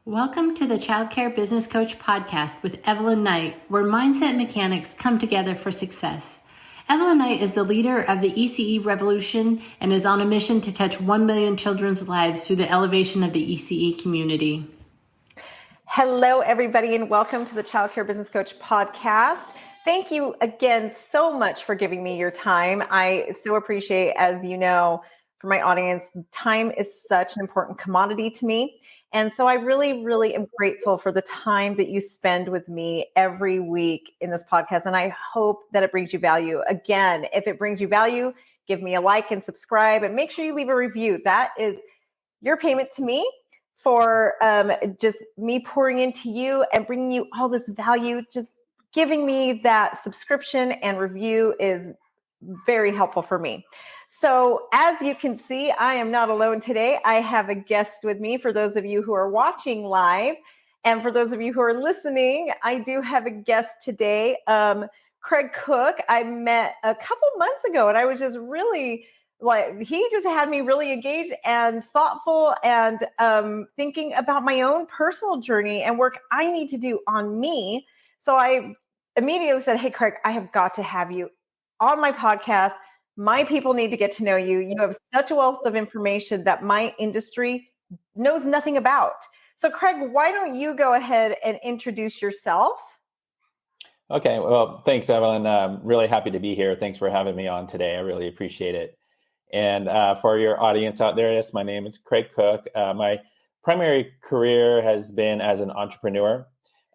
Welcome to the Childcare Business Coach podcast with Evelyn Knight, where mindset mechanics come together for success. Evelyn Knight is the leader of the ECE revolution and is on a mission to touch 1 million children's lives through the elevation of the ECE community. Hello, everybody, and welcome to the Childcare Business Coach podcast. Thank you again so much for giving me your time. I so appreciate, as you know, for my audience, time is such an important commodity to me. And so I really am grateful for the time that you spend with me every week in this podcast. And I hope that it brings you value. Again, if it brings you value, give me a like and subscribe and make sure you leave a review. That is your payment to me for just me pouring into you and bringing you all this value. Just giving me that subscription and review is very helpful for me. So as you can see, I am not alone today. I have a guest with me. For those of you who are watching live, and for those of you who are listening, I do have a guest today, Cooke. I met a couple months ago, and I was just really he just had me really engaged and thoughtful and thinking about my own personal journey and work I need to do on me. So I immediately said, "Hey, Craig, I have got to have you on my podcast. My people need to get to know you. You have such a wealth of information that my industry knows nothing about." So Craig, why don't you go ahead and introduce yourself? Okay. Well, thanks, Evelyn. I'm really happy to be here. Thanks for having me on today. I really appreciate it. And for your audience out there, yes, my name is Craig Cooke. My primary career has been as an entrepreneur.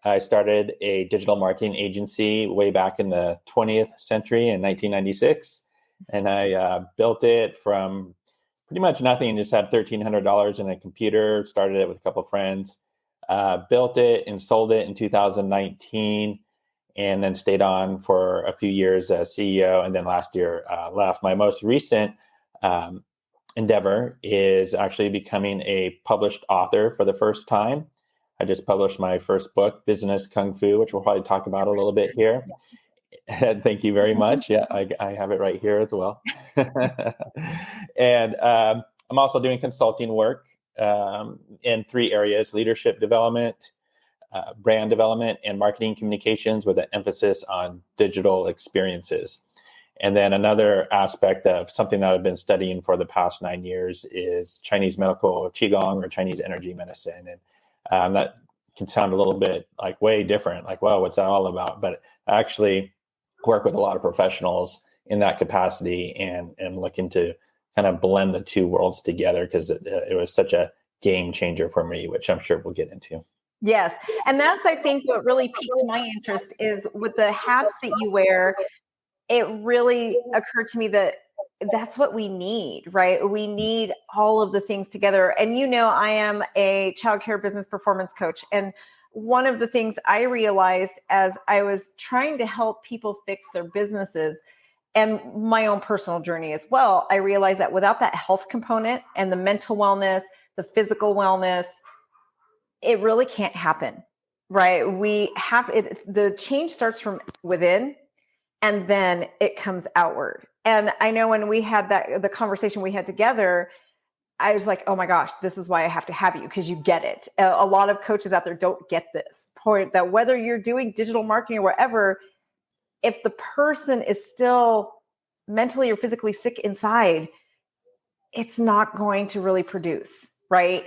I started a digital marketing agency way back in the 20th century in 1996. And I built it from pretty much nothing, just had $1,300 in a computer, started it with a couple of friends, built it and sold it in 2019, and then stayed on for a few years as CEO. And then last year left. My most recent endeavor is actually becoming a published author for the first time. I just published my first book, Business Kung Fu, which we'll probably talk about a little bit here. Thank you very much. Yeah, I have it right here as well. And I'm also doing consulting work in 3 areas: leadership development, brand development, and marketing communications, with an emphasis on digital experiences. And then another aspect of something that I've been studying for the past 9 years is Chinese medical Qigong, or Chinese energy medicine. And that can sound a little bit like way different, like, wow, what's that all about? But I actually work with a lot of professionals in that capacity and looking to kind of blend the two worlds together, because it was such a game changer for me, which I'm sure we'll get into. Yes. And that's, I think, what really piqued my interest is with the hats that you wear. It really occurred to me that that's what we need, right? We need all of the things together. And you know, I am a childcare business performance coach. And one of the things I realized as I was trying to help people fix their businesses and my own personal journey as well, I realized that without that health component and the mental wellness, the physical wellness, it really can't happen, right? We have it. The change starts from within, and then it comes outward. And I know when we had the conversation we had together, I was like, oh my gosh, this is why I have to have you, because you get it. A lot of coaches out there don't get this point, that whether you're doing digital marketing or whatever, if the person is still mentally or physically sick inside, it's not going to really produce, right?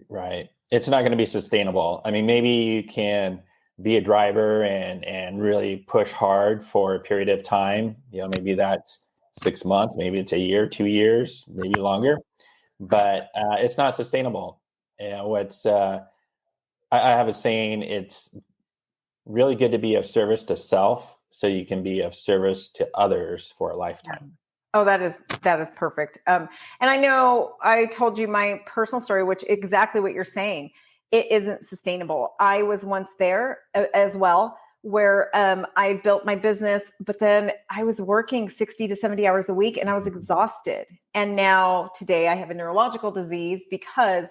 Right. It's not going to be sustainable. I mean, maybe you can be a driver and really push hard for a period of time. You know, maybe that's 6 months, maybe it's a year, 2 years, maybe longer. But it's not sustainable. You know, I have a saying: it's really good to be of service to self, so you can be of service to others for a lifetime. Oh, that is perfect. And I know I told you my personal story, which exactly what you're saying. It isn't sustainable. I was once there as well, where I built my business, but then I was working 60 to 70 hours a week and I was exhausted. And now today I have a neurological disease because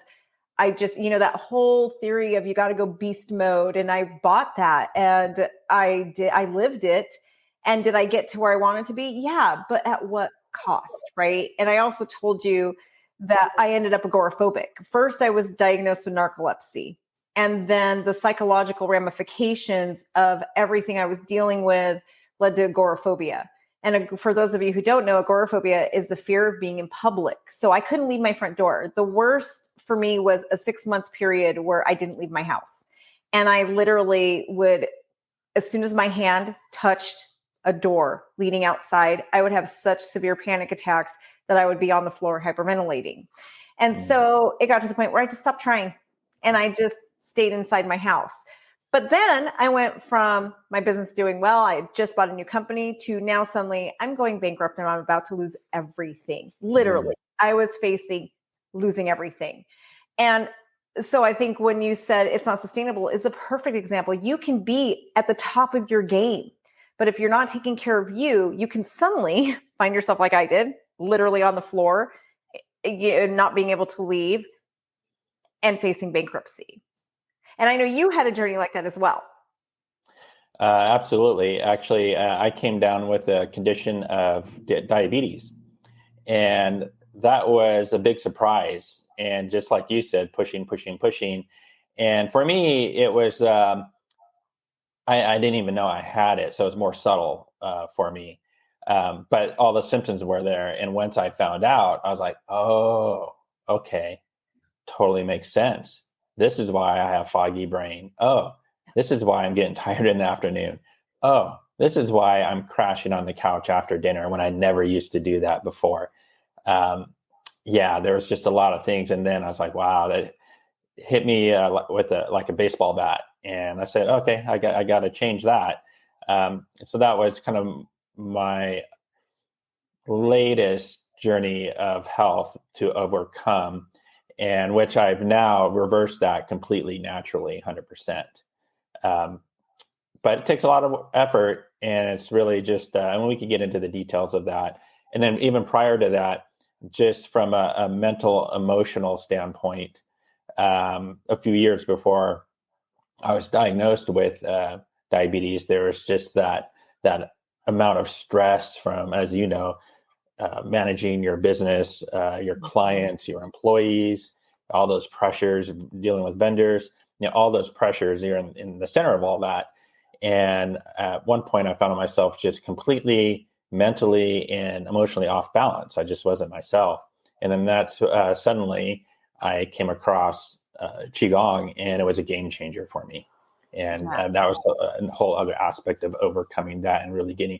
I just, that whole theory of you got to go beast mode. And I bought that and I lived it. And did I get to where I wanted to be? Yeah, but at what cost, right? And I also told you that I ended up agoraphobic. First, I was diagnosed with narcolepsy. And then the psychological ramifications of everything I was dealing with led to agoraphobia. And for those of you who don't know, agoraphobia is the fear of being in public. So I couldn't leave my front door. The worst for me was a 6-month period where I didn't leave my house. And I literally would, as soon as my hand touched a door leading outside, I would have such severe panic attacks that I would be on the floor hyperventilating. And so it got to the point where I just stopped trying and I just stayed inside my house. But then I went from my business doing well, I had just bought a new company, to now suddenly I'm going bankrupt and I'm about to lose everything. Literally, I was facing losing everything. And so I think when you said it's not sustainable is the perfect example. You can be at the top of your game, but if you're not taking care of you, you can suddenly find yourself like I did, literally on the floor, not being able to leave and facing bankruptcy. And I know you had a journey like that as well. Absolutely. Actually, I came down with a condition of diabetes, and that was a big surprise. And just like you said, pushing. And for me, it was, I didn't even know I had it. So it was more subtle for me. But all the symptoms were there. And once I found out, I was like, oh, okay, totally makes sense. This is why I have foggy brain. Oh, this is why I'm getting tired in the afternoon. Oh, this is why I'm crashing on the couch after dinner when I never used to do that before. There was just a lot of things. And then I was like, wow, that hit me with like a baseball bat. And I said, okay, I got to change that. So that was kind of my latest journey of health to overcome, and which I've now reversed that completely naturally, 100%. But it takes a lot of effort, and it's really just, and we can get into the details of that. And then even prior to that, just from a mental, emotional standpoint, a few years before I was diagnosed with diabetes, there was just that amount of stress from, as you know, managing your business, your clients, your employees, all those pressures, dealing with vendors, all those pressures, you're in the center of all that. And at one point I found myself just completely mentally and emotionally off balance. I just wasn't myself. And then that's suddenly I came across Qigong, and it was a game changer for me. And that was a whole other aspect of overcoming that and really getting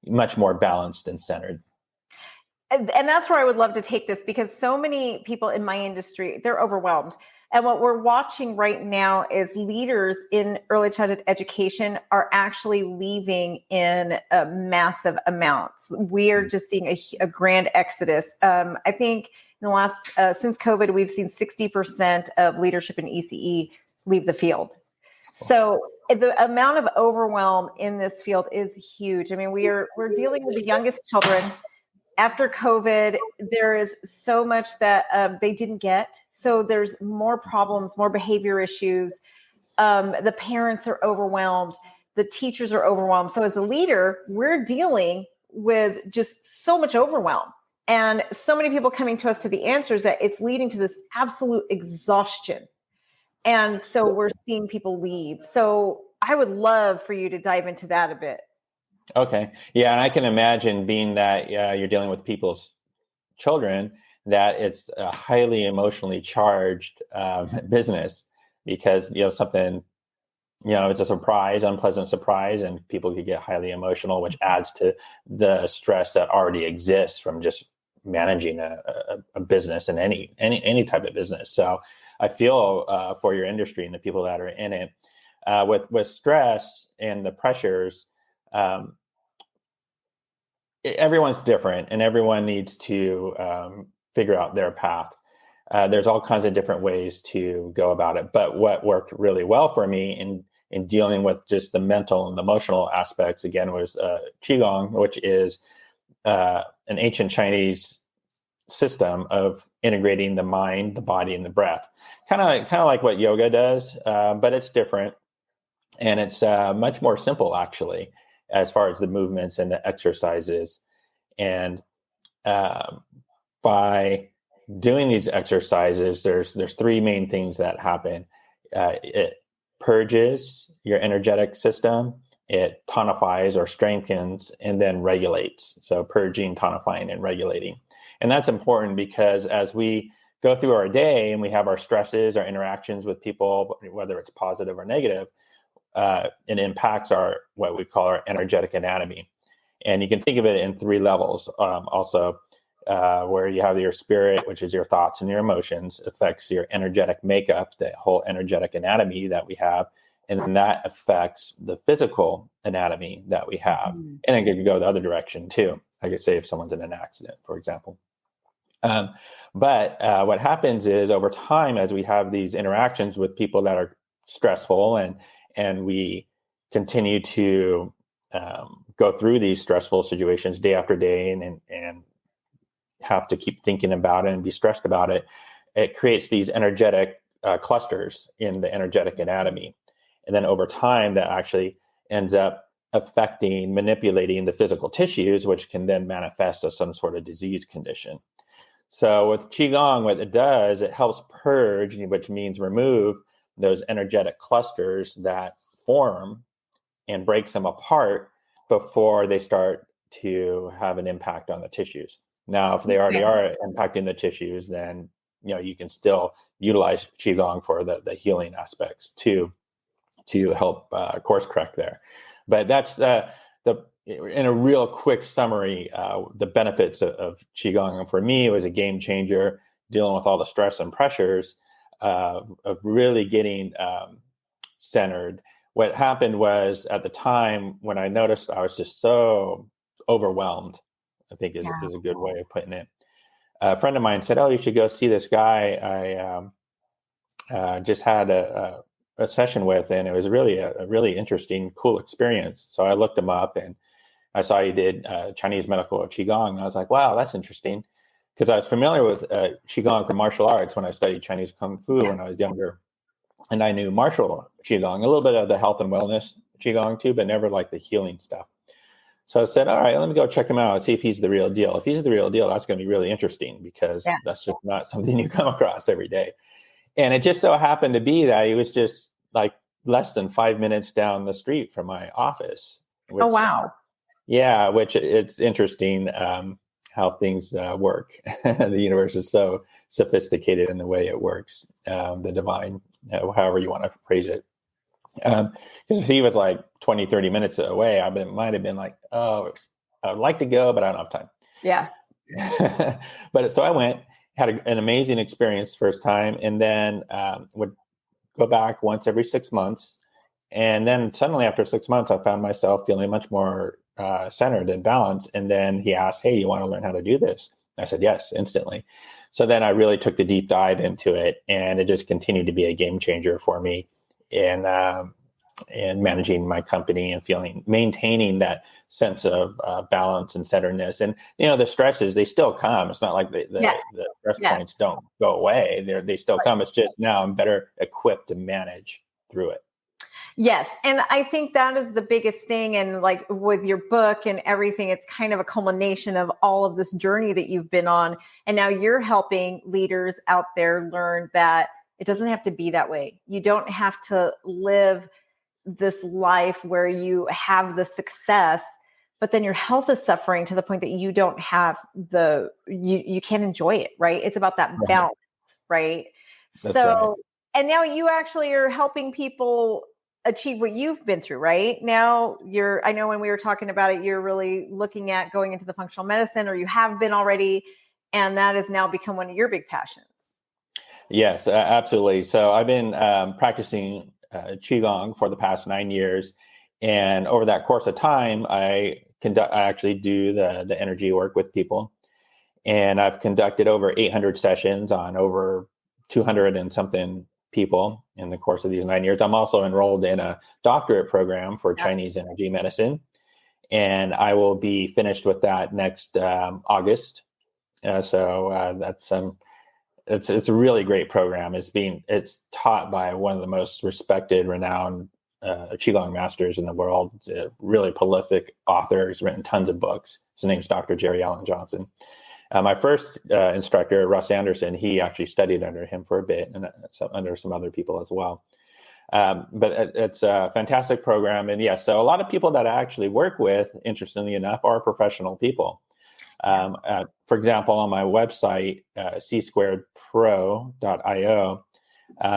much more balanced and centered. And that's where I would love to take this, because so many people in my industry, they're overwhelmed. And what we're watching right now is leaders in early childhood education are actually leaving in massive amounts. We are just seeing a grand exodus. I think in the last, since COVID, we've seen 60% of leadership in ECE leave the field. So the amount of overwhelm in this field is huge. I mean, we're dealing with the youngest children. After COVID, there is so much that they didn't get. So there's more problems, more behavior issues. The parents are overwhelmed. The teachers are overwhelmed. So as a leader, we're dealing with just so much overwhelm, and so many people coming to us to the answers that it's leading to this absolute exhaustion. And so we're seeing people leave. So I would love for you to dive into that a bit. Okay. Yeah. And I can imagine, being that you're dealing with people's children, that it's a highly emotionally charged business, because, something, it's a surprise, unpleasant surprise, and people could get highly emotional, which adds to the stress that already exists from just managing a business, and any type of business. So I feel for your industry and the people that are in it, with stress and the pressures. Everyone's different, and everyone needs to figure out their path. There's all kinds of different ways to go about it. But what worked really well for me in dealing with just the mental and emotional aspects, again, was Qigong, which is an ancient Chinese system of integrating the mind, the body, and the breath. Kind of like what yoga does, but it's different. And it's much more simple, actually, as far as the movements and the exercises. And by doing these exercises, there's three main things that happen. it purges your energetic system, it tonifies or strengthens, and then regulates. So purging, tonifying, and regulating. And that's important because as we go through our day and we have our stresses, our interactions with people, whether it's positive or negative, it impacts what we call our energetic anatomy. And you can think of it in 3 levels. Also, where you have your spirit, which is your thoughts and your emotions, affects your energetic makeup, the whole energetic anatomy that we have. And then that affects the physical anatomy that we have. And it could go the other direction too. I could say if someone's in an accident, for example. But what happens is over time, as we have these interactions with people that are stressful and we continue to go through these stressful situations day after day and have to keep thinking about it and be stressed about it, it creates these energetic clusters in the energetic anatomy. And then over time, that actually ends up affecting, manipulating the physical tissues, which can then manifest as some sort of disease condition. So with Qigong, what it does, it helps purge, which means remove those energetic clusters that form and breaks them apart before they start to have an impact on the tissues. Now, if they already are impacting the tissues, then you can still utilize Qigong for the healing aspects to help course correct there. But that's in a real quick summary, the benefits of Qigong. And for me, it was a game changer, dealing with all the stress and pressures of really getting centered. What happened was, at the time when I noticed I was just so overwhelmed, I think is a good way of putting it. A friend of mine said, "Oh, you should go see this guy I just had a session with, and it was really a really interesting, cool experience." So I looked him up and I saw he did Chinese medical Qigong. And I was like, wow, that's interesting. Because I was familiar with Qigong from martial arts when I studied Chinese Kung Fu when I was younger. And I knew martial Qigong, a little bit of the health and wellness Qigong too, but never like the healing stuff. So I said, all right, let me go check him out and see if he's the real deal. If he's the real deal, that's going to be really interesting because that's just not something you come across every day. And it just so happened to be that he was just like less than 5 minutes down the street from my office. Oh, wow. Yeah, which it's interesting how things work. The universe is so sophisticated in the way it works, the divine, however you want to phrase it. Because if he was like 20, 30 minutes away, might have been like, oh, I would like to go, but I don't have time. Yeah. But so I went, had an amazing experience first time, and then would go back once every 6 months. And then suddenly after 6 months, I found myself feeling much more centered and balanced. And then he asked, "Hey, you want to learn how to do this?" I said, yes, instantly. So then I really took the deep dive into it, and it just continued to be a game changer for me in managing my company and maintaining that sense of balance and centeredness. And, the stresses, they still come. It's not like the stress points don't go away. They still come. It's just now I'm better equipped to manage through it. Yes. And I think that is the biggest thing. And like with your book and everything, it's kind of a culmination of all of this journey that you've been on. And now you're helping leaders out there learn that it doesn't have to be that way. You don't have to live this life where you have the success, but then your health is suffering to the point that you don't have you can't enjoy it, right? It's about that balance, right? That's right. And now you actually are helping people achieve what you've been through, right? Now I know when we were talking about it, you're really looking at going into the functional medicine, or you have been already, and that has now become one of your big passions. Yes, absolutely. So I've been practicing Qigong for the past 9 years. And over that course of time, I actually do the energy work with people. And I've conducted over 800 sessions on over 200 and something people in the course of these 9 years. I'm also enrolled in a doctorate program for Chinese energy medicine, and I will be finished with that next August. So that's it's a really great program. It's taught by one of the most respected, renowned Qigong masters in the world. A really prolific author. He's written tons of books. His name's Dr. Jerry Allen Johnson. My first instructor, Russ Anderson, he actually studied under him for a bit, and under some other people as well. But it's a fantastic program. And yes, so a lot of people that I actually work with, interestingly enough, are professional people. For example, on my website, c2pro.io,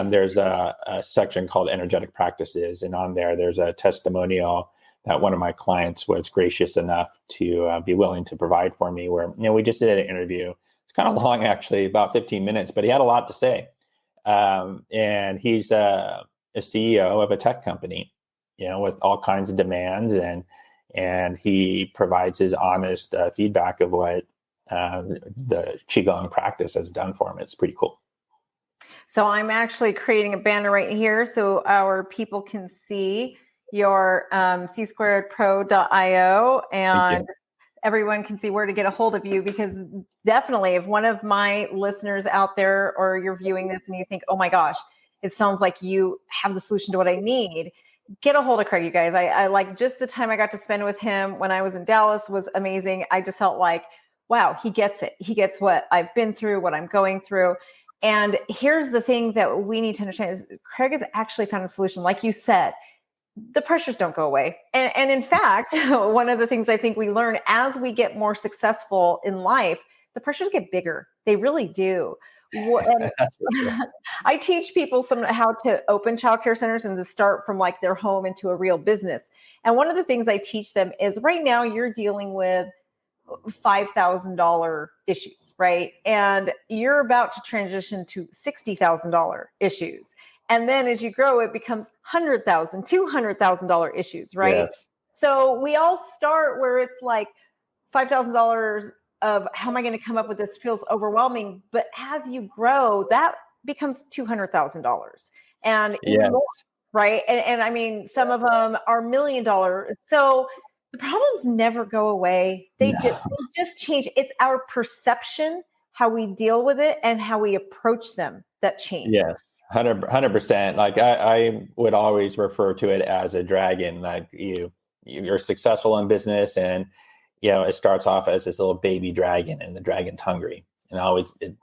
there's a section called energetic practices. And on there's a testimonial that one of my clients was gracious enough to be willing to provide for me, where, we just did an interview. It's kind of long, actually, about 15 minutes, but he had a lot to say. And he's a CEO of a tech company, with all kinds of demands, and he provides his honest feedback of what the Qigong practice has done for him. It's pretty cool. So I'm actually creating a banner right here so our people can see your c2pro.io, and everyone can see where to get a hold of you, because definitely if one of my listeners out there, or you're viewing this and you think, oh my gosh, it sounds like you have the solution to what I need, get a hold of Craig, you guys. I like just the time I got to spend with him when I was in Dallas was amazing. I just felt like, wow, he gets it. He gets what I've been through, what I'm going through. And here's the thing that we need to understand is Craig has actually found a solution. Like you said, the pressures don't go away. And in fact, one of the things I think we learn as we get more successful in life, the pressures get bigger. They really do. I teach people how to open childcare centers and to start from like their home into a real business. And one of the things I teach them is right now you're dealing with $5,000 issues, right? And you're about to transition to $60,000 issues. And then as you grow, it becomes $100,000, $200,000 issues, right? Yes. So we all start where it's like $5,000 of how am I going to come up with this feels overwhelming. But as you grow, that becomes $200,000 and even more, right? And I mean, some of them are $1 million. So the problems never go away. They just change. It's our perception, how we deal with it, and how we approach them that change. Yes, 100%. Like I would always refer to it as a dragon. Like you're successful in business, and it starts off as this little baby dragon, and the dragon's hungry, and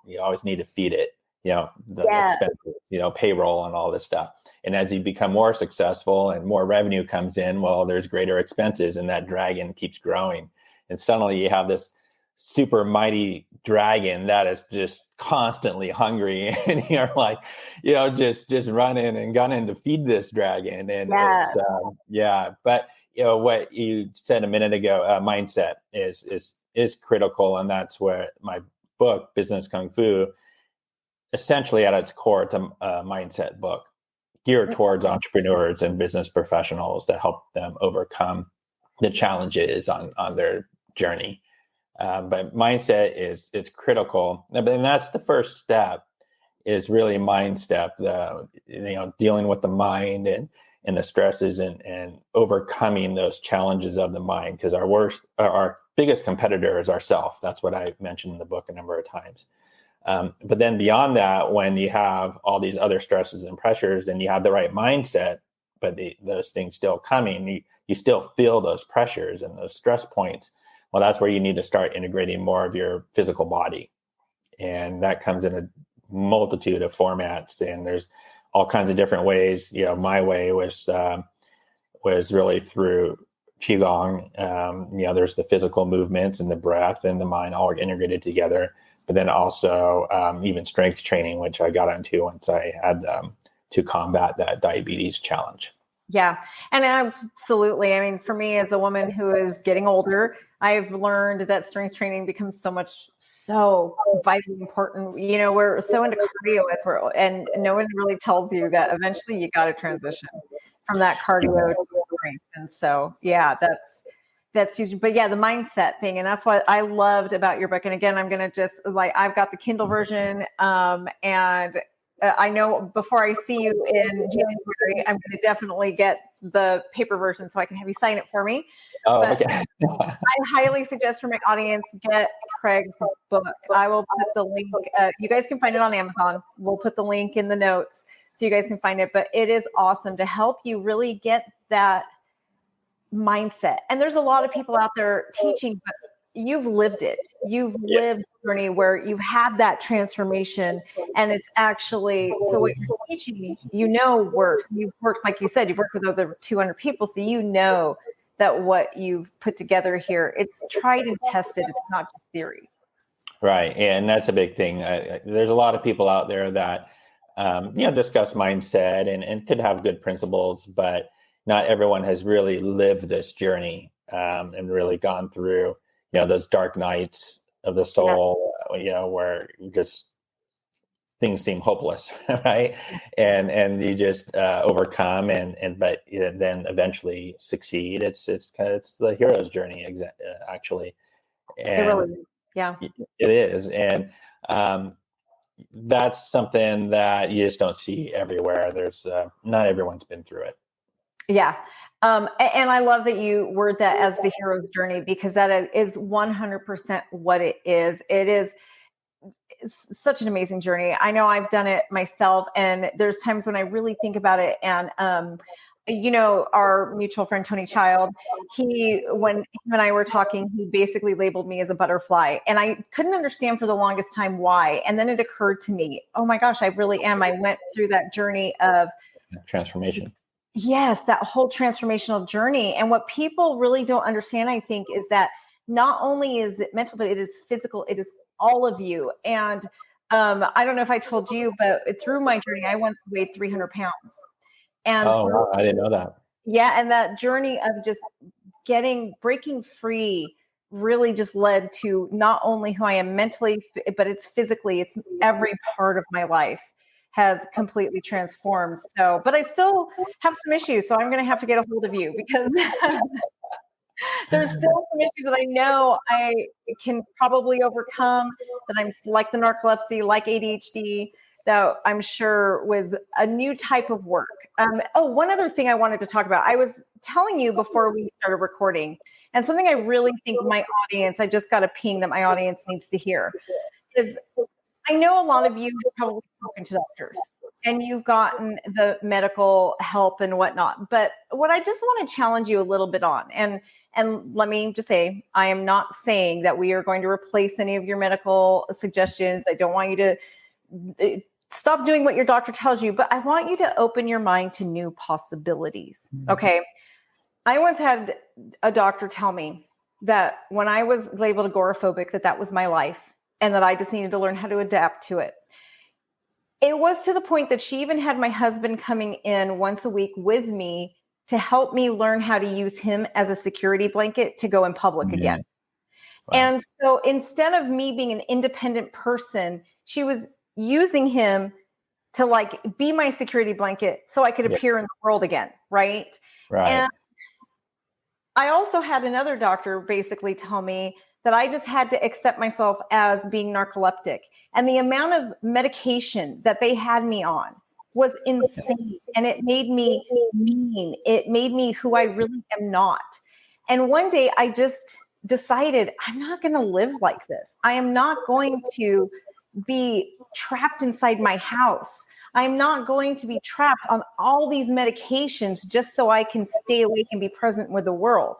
you always need to feed it. The expenses, payroll and all this stuff. And as you become more successful and more revenue comes in, well, there's greater expenses, and that dragon keeps growing. And suddenly you have this super mighty dragon that is just constantly hungry, and you're like, just running and gunning to feed this dragon. And it's, but what you said a minute ago, mindset is critical. And that's where my book, Business Kung Fu, essentially at its core, it's a mindset book geared towards entrepreneurs and business professionals to help them overcome the challenges on their journey. But mindset it's critical, and that's the first step. Is really mind step. Dealing with the mind and the stresses and overcoming those challenges of the mind, because our biggest competitor is ourself. That's what I mentioned in the book a number of times. But then beyond that, when you have all these other stresses and pressures, and you have the right mindset, but those things still coming, you still feel those pressures and those stress points. Well, that's where you need to start integrating more of your physical body. And that comes in a multitude of formats, and there's all kinds of different ways. My way was really through Qigong. There's the physical movements and the breath and the mind all integrated together. But then also even strength training, which I got into once I had to combat that diabetes challenge. Yeah. And absolutely. I mean, for me as a woman who is getting older, I've learned that strength training becomes so vitally important. We're so into cardio and no one really tells you that eventually you got to transition from that cardio to strength. And so, that's huge. But the mindset thing. And that's what I loved about your book. And again, I'm going to I've got the Kindle version. And I know before I see you in January, I'm going to definitely get the paper version so I can have you sign it for me. Okay. I highly suggest for my audience, get Craig's book. I will put the link. You guys can find it on Amazon. We'll put the link in the notes so you guys can find it. But it is awesome to help you really get that mindset. And there's a lot of people out there teaching, but you've lived it. You've Yes. lived a journey where you've had that transformation, and it's actually, so what you're teaching, works. You've worked, like you said, you've worked with over 200 people, so that what you've put together here, it's tried and tested. It's not just theory. Right. And that's a big thing. There's a lot of people out there that, discuss mindset and could have good principles, but not everyone has really lived this journey and really gone through, those dark nights of the soul, where just things seem hopeless, right? And you just overcome but then eventually succeed. It's the hero's journey, actually. And it really is. Yeah, it is. And that's something that you just don't see everywhere. There's not everyone's been through it. Yeah. And I love that you word that as the hero's journey, because that is 100% what it is. It's such an amazing journey. I know I've done it myself, and there's times when I really think about it. And, our mutual friend, Tony Child, when him and I were talking, he basically labeled me as a butterfly, and I couldn't understand for the longest time why. And then it occurred to me, oh my gosh, I really am. I went through that journey of Transformation. yes, that whole transformational journey. And what people really don't understand, I think, is that not only is it mental, but it is physical. It is all of you. And I don't know if I told you, but through my journey, I once weighed 300 pounds. And Wow, I didn't know that. yeah, and that journey of just breaking free really just led to not only who I am mentally, but it's physically, it's every part of my life has completely transformed. So, but I still have some issues. So I'm going to have to get a hold of you, because there's still some issues that I know I can probably overcome, that I'm like the narcolepsy, like ADHD, that I'm sure with a new type of work. One other thing I wanted to talk about. I was telling you before we started recording, and something I really think I just got a ping that my audience needs to hear, is I know a lot of you have probably spoken to doctors and you've gotten the medical help and whatnot. But what I just want to challenge you a little bit on, and let me just say, I am not saying that we are going to replace any of your medical suggestions. I don't want you to stop doing what your doctor tells you, but I want you to open your mind to new possibilities. Okay. I once had a doctor tell me that when I was labeled agoraphobic, that was my life, and that I just needed to learn how to adapt to it. It was to the point that she even had my husband coming in once a week with me to help me learn how to use him as a security blanket to go in public again. Wow. And so instead of me being an independent person, she was using him to be my security blanket so I could appear in the world again. Right. And I also had another doctor basically tell me that I just had to accept myself as being narcoleptic. And the amount of medication that they had me on was insane. And it made me mean. It made me who I really am not. And one day I just decided, I'm not going to live like this. I am not going to be trapped inside my house. I'm not going to be trapped on all these medications just so I can stay awake and be present with the world.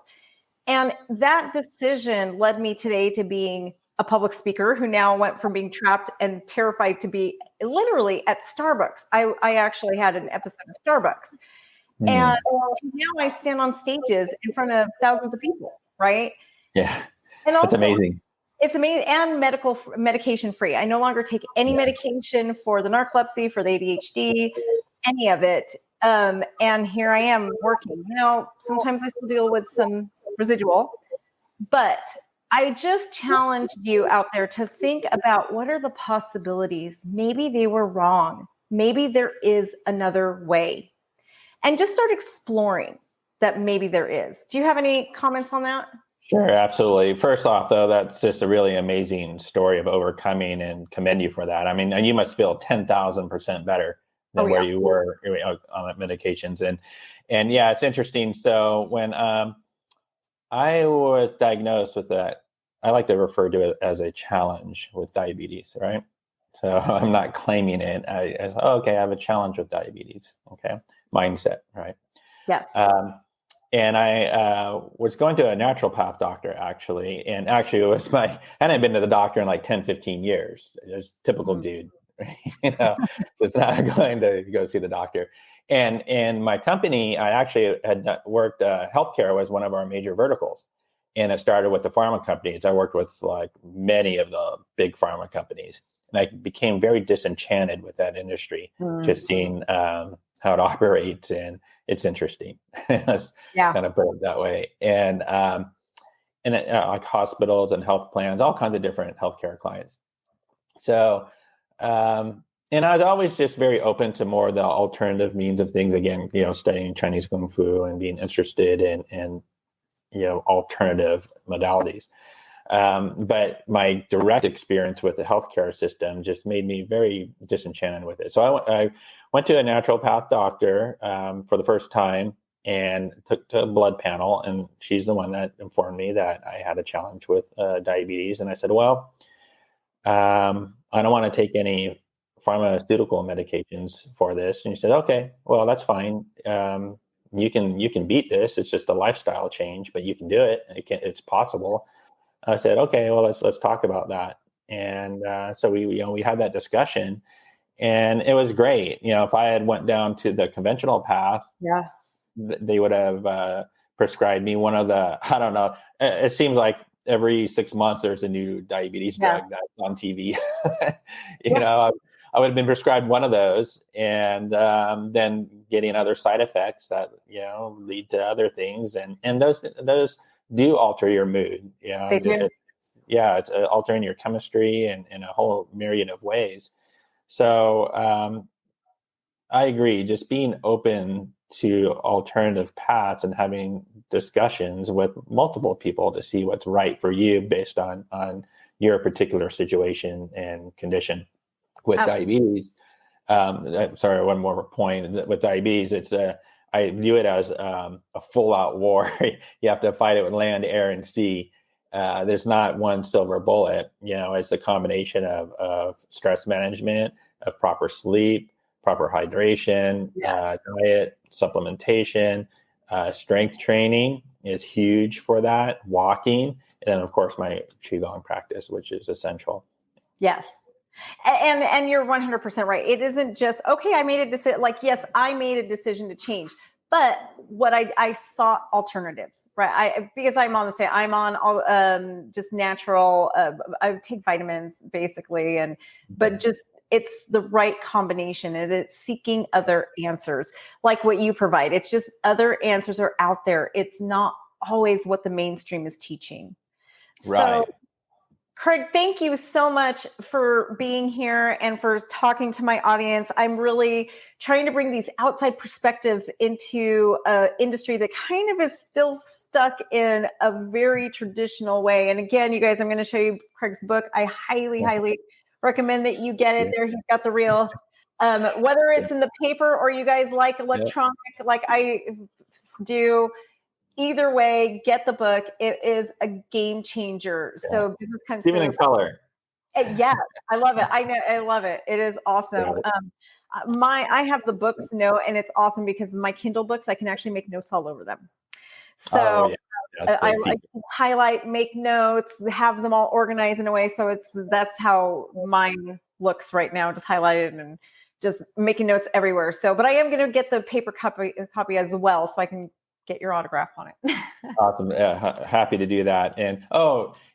And that decision led me today to being a public speaker who now went from being trapped and terrified to be literally at Starbucks. I actually had an episode of Starbucks. And now I stand on stages in front of thousands of people, right? Yeah, and also, that's amazing. It's amazing, and medication free. I no longer take any medication for the narcolepsy, for the ADHD, any of it. And here I am working. Sometimes I still deal with some residual, but I just challenged you out there to think about, what are the possibilities? Maybe they were wrong. Maybe there is another way. And just start exploring that maybe there is. Do you have any comments on that? Sure, absolutely. First off, though, that's just a really amazing story of overcoming, and commend you for that. I mean, you must feel 10,000% better than where you were on medications. And yeah, it's interesting. So when I was diagnosed with that, I like to refer to it as a challenge with diabetes, right? So I'm not claiming it. I said, okay, I have a challenge with diabetes. Okay. Mindset, right? Yes. And I was going to a naturopath doctor, actually. And actually, I hadn't been to the doctor in like 10, 15 years. It was typical dude, just not going to go see the doctor. And in my company, I actually had worked, healthcare was one of our major verticals. And it started with the pharma companies. I worked with like many of the big pharma companies. And I became very disenchanted with that industry, just seeing how it operates, and it's interesting. It's kind of put it that way. And like hospitals and health plans, all kinds of different healthcare clients. So, and I was always just very open to more the alternative means of things. Again, studying Chinese Kung Fu and being interested in alternative modalities. But my direct experience with the healthcare system just made me very disenchanted with it. So I went to a naturopath doctor for the first time and took a blood panel, and she's the one that informed me that I had a challenge with diabetes. And I said, well, I don't want to take any pharmaceutical medications for this. And she said, okay, well, that's fine. You can beat this. It's just a lifestyle change, but you can do it. It's possible. I said, okay, well, let's talk about that. And so we had that discussion, and it was great. If I had went down to the conventional path, they would have prescribed me one of the, I don't know. It seems like every 6 months there's a new diabetes drug that's on TV. I would have been prescribed one of those, and then getting other side effects that lead to other things, and those do alter your mood. They do. It's altering your chemistry in a whole myriad of ways. So I agree. Just being open to alternative paths and having discussions with multiple people to see what's right for you based on your particular situation and condition. With diabetes, sorry, one more point. With diabetes, I view it as a full-out war. You have to fight it with land, air, and sea. There's not one silver bullet. It's a combination of stress management, of proper sleep, proper hydration, diet, supplementation, strength training is huge for that. Walking, and then of course my qigong practice, which is essential. Yes. And you're 100% right. It isn't just, okay, I made a decision. Like, yes, I made a decision to change, but what I sought alternatives, right? Because I'm on all, just natural, I take vitamins basically. But just, it's the right combination, and it's seeking other answers like what you provide. It's just other answers are out there. It's not always what the mainstream is teaching. Right. So, Craig, thank you so much for being here and for talking to my audience. I'm really trying to bring these outside perspectives into an industry that kind of is still stuck in a very traditional way. And again, you guys, I'm going to show you Craig's book. I highly recommend that you get it there. He's got the real, whether it's in the paper or you guys like electronic, like I do. Either way, get the book. It is a game changer. Yeah. So business it's even in color. Yeah, I love it. I love it. It is awesome. I have the books note, and it's awesome because my Kindle books, I can actually make notes all over them. So I can highlight, make notes, have them all organized in a way. So that's how mine looks right now, just highlighted and just making notes everywhere. So, but I am going to get the paper copy as well, so I can get your autograph on it. Awesome. Yeah, happy to do that. And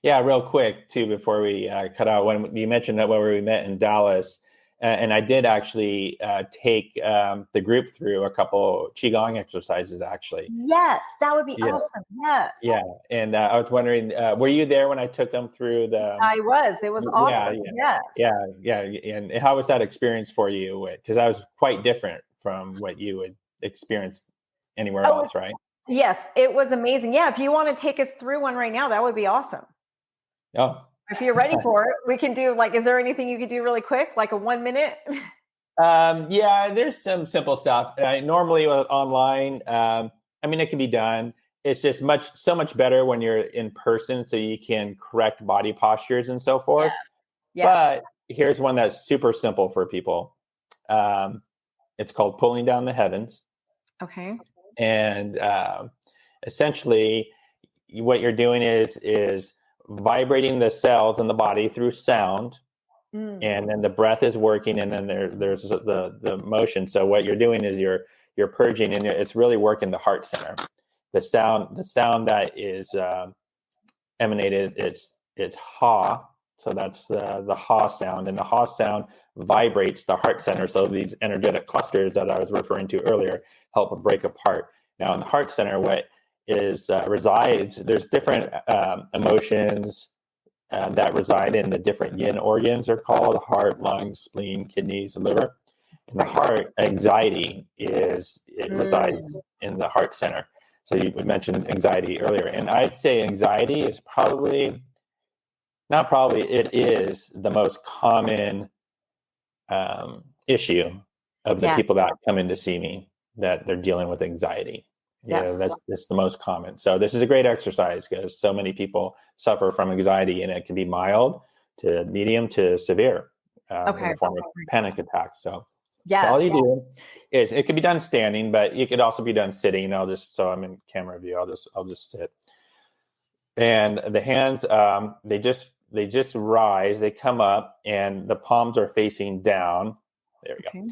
real quick too, before we cut out, when you mentioned that when we met in Dallas, and I did actually take the group through a couple qigong exercises. Actually, yes, that would be awesome. Yes. Yeah, and I was wondering, were you there when I took them through the? I was. It was awesome. Yeah. And how was that experience for you? Because that was quite different from what you would experience anywhere else, right? Yes, it was amazing. Yeah, if you want to take us through one right now, that would be awesome. Oh. If you're ready for it, we can do is there anything you could do really quick, like a 1 minute? There's some simple stuff. Normally online, it can be done. It's just so much better when you're in person, so you can correct body postures and so forth. Yeah. But here's one that's super simple for people. It's called Pulling Down the Heavens. Okay. And essentially what you're doing is vibrating the cells in the body through sound, and then the breath is working, and then there's the motion. So what you're doing is you're purging, and it's really working the heart center. The sound that is emanated, it's ha. So that's the ha sound, and the ha sound vibrates the heart center. So these energetic clusters that I was referring to earlier help break apart. Now in the heart center, what is resides, there's different emotions that reside in the different yin organs. Are called heart, lungs, spleen, kidneys, liver. In the heart, anxiety resides in the heart center. So you mentioned anxiety earlier, and I'd say anxiety is it is the most common issue of the people that come in to see me, that they're dealing with anxiety. That's the most common. So this is a great exercise because so many people suffer from anxiety, and it can be mild to medium to severe in the form of panic attacks. So all you do is, it can be done standing, but it could also be done sitting. So I'm in camera view. I'll just sit. And the hands, they just rise, they come up, and the palms are facing down. There we go.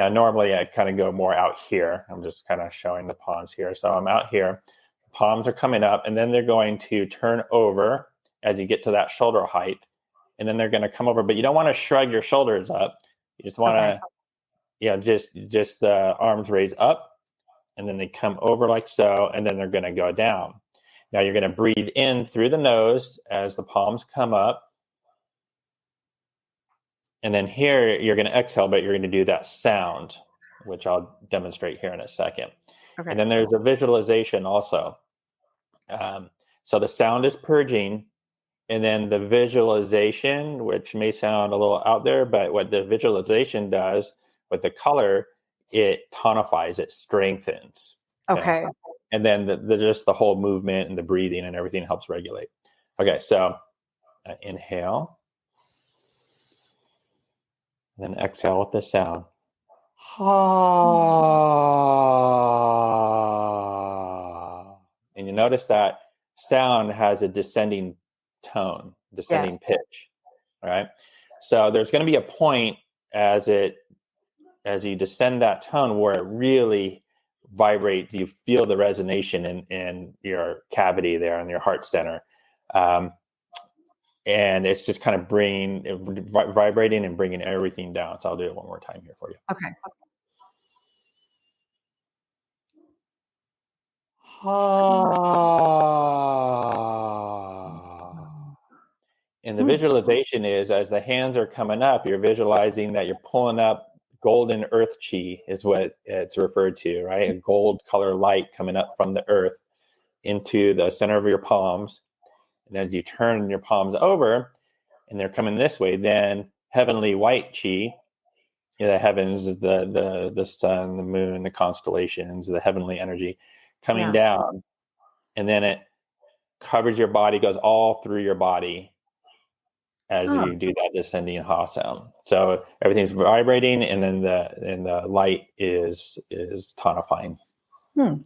Normally I kind of go more out here. I'm just kind of showing the palms here. So I'm out here, palms are coming up, and then they're going to turn over as you get to that shoulder height. And then they're going to come over, but you don't want to shrug your shoulders up. You just want to, just the arms raise up, and then they come over like so, and then they're going to go down. Now you're going to breathe in through the nose as the palms come up. And then here you're going to exhale, but you're going to do that sound, which I'll demonstrate here in a second. And then there's a visualization also. So the sound is purging, and then the visualization, which may sound a little out there, but what the visualization does with the color, it tonifies, it strengthens. Okay. And then just the whole movement and the breathing and everything helps regulate. Okay, so inhale. Then exhale with the sound. And you notice that sound has a descending tone, descending pitch. All right. So there's going to be a point as you descend that tone where it really vibrates. You feel the resonation in your cavity there in your heart center. And it's just kind of vibrating and bringing everything down. So I'll do it one more time here for you. Okay. And the visualization is, as the hands are coming up, you're visualizing that you're pulling up golden earth chi, is what it's referred to, right? A gold color light coming up from the earth into the center of your palms. And as you turn your palms over and they're coming this way, then heavenly white chi, the heavens, the sun, the moon, the constellations, the heavenly energy coming down. And then it covers your body, goes all through your body as you do that descending ha sound. So everything's vibrating, and then the light is tonifying. And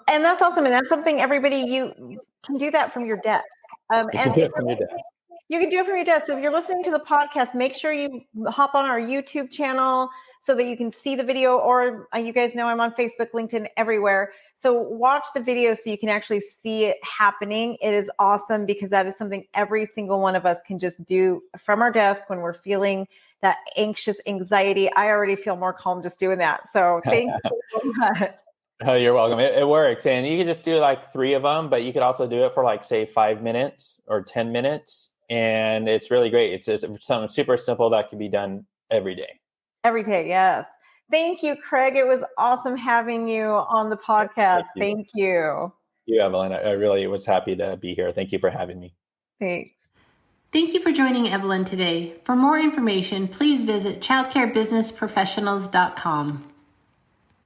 that's awesome. And that's something everybody, you can do that from your desk. You can do it from your desk. You can do it from your desk. So if you're listening to the podcast, make sure you hop on our YouTube channel so that you can see the video, or you guys know I'm on Facebook, LinkedIn, everywhere. So watch the video so you can actually see it happening. It is awesome because that is something every single one of us can just do from our desk when we're feeling that anxious anxiety. I already feel more calm just doing that. So thank you so much. Oh, you're welcome. It works. And you can just do like 3 of them, but you could also do it for like, say, 5 minutes or 10 minutes. And it's really great. It's just something super simple that can be done every day. Every day, yes. Thank you, Craig. It was awesome having you on the podcast. Thank you. You, Evelyn. I really was happy to be here. Thank you for having me. Thanks. Thank you for joining Evelyn today. For more information, please visit childcarebusinessprofessionals.com.